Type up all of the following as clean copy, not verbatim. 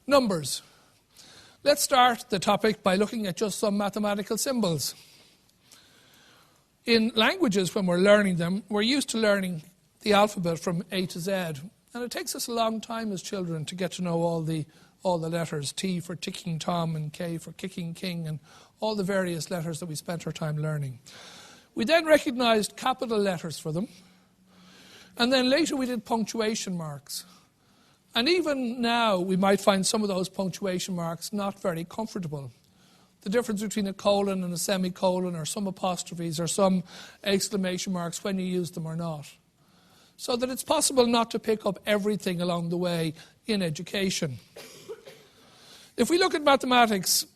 Numbers. Let's start the topic by looking at just some mathematical symbols. In languages, when we're learning them, we're used to learning the alphabet from A to Z. And it takes us a long time as children to get to know all the letters, T for ticking Tom and K for kicking king, and all the various letters that we spent our time learning. We then recognized capital letters for them. And then later we did punctuation marks. And even now, we might find some of those punctuation marks not very comfortable. The difference between a colon and a semicolon, or some apostrophes, or some exclamation marks, when you use them or not. So that it's possible not to pick up everything along the way in education. If we look at mathematics,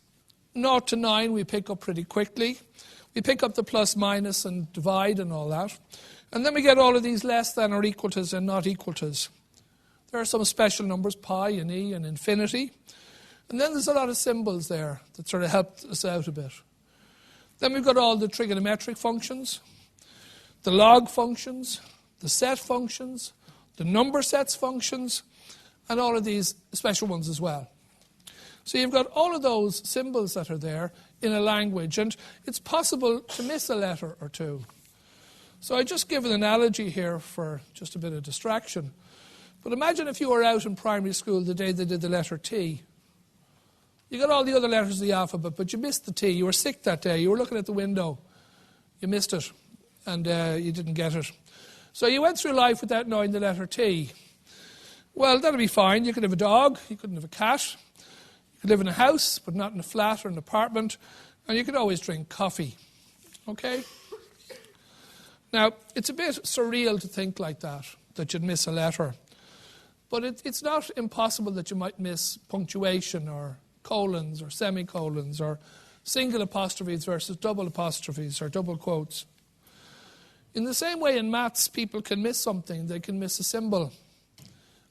0 to 9 we pick up pretty quickly. We pick up the plus, minus, and divide and all that. And then we get all of these less than or equal tos and not equal tos. There are some special numbers, pi and e and infinity. And then there's a lot of symbols there that sort of help us out a bit. Then we've got all the trigonometric functions, the log functions, the set functions, the number sets functions, and all of these special ones as well. So you've got all of those symbols that are there in a language, and it's possible to miss a letter or two. So I just give an analogy here for just a bit of distraction. But imagine if you were out in primary school the day they did the letter T. You got all the other letters of the alphabet, but you missed the T. You were sick that day. You were looking at the window. You missed it, and you didn't get it. So you went through life without knowing the letter T. Well, that'll be fine. You could have a dog. You couldn't have a cat. You could live in a house, but not in a flat or an apartment. And you could always drink coffee. Okay? Now, it's a bit surreal to think like that you'd miss a letter. But it's not impossible that you might miss punctuation or colons or semicolons or single apostrophes versus double apostrophes or double quotes. In the same way in maths, people can miss something. They can miss a symbol.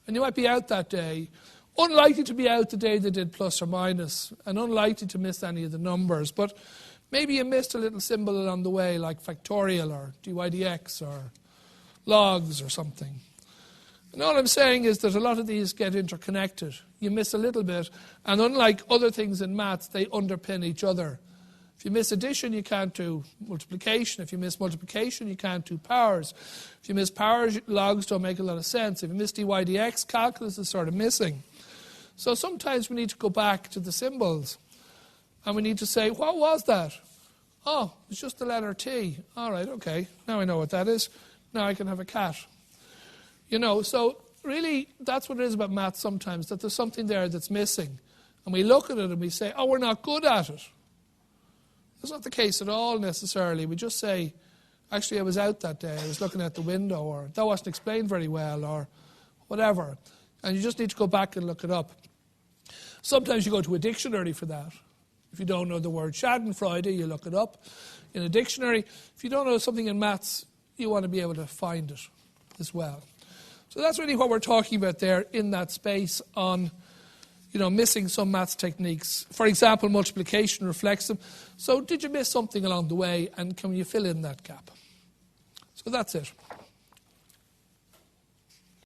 And you might be out that day, unlikely to be out the day they did plus or minus, and unlikely to miss any of the numbers. But maybe you missed a little symbol along the way, like factorial or dy dx or logs or something. And all I'm saying is that a lot of these get interconnected. You miss a little bit, and unlike other things in maths, they underpin each other. If you miss addition, you can't do multiplication. If you miss multiplication, you can't do powers. If you miss powers, logs don't make a lot of sense. If you miss dy dx, calculus is sort of missing. So sometimes we need to go back to the symbols, and we need to say, what was that? Oh, it's just the letter T. All right, okay, now I know what that is. Now I can have a cat. You know, so really that's what it is about maths sometimes, that there's something there that's missing. And we look at it and we say, oh, we're not good at it. That's not the case at all necessarily. We just say, actually, I was out that day. I was looking out the window, or that wasn't explained very well, or whatever. And you just need to go back and look it up. Sometimes you go to a dictionary for that. If you don't know the word schadenfreude, you look it up in a dictionary. If you don't know something in maths, you want to be able to find it as well. So that's really what we're talking about there in that space on, missing some maths techniques. For example, multiplication reflects them. So did you miss something along the way, and can you fill in that gap? So that's it.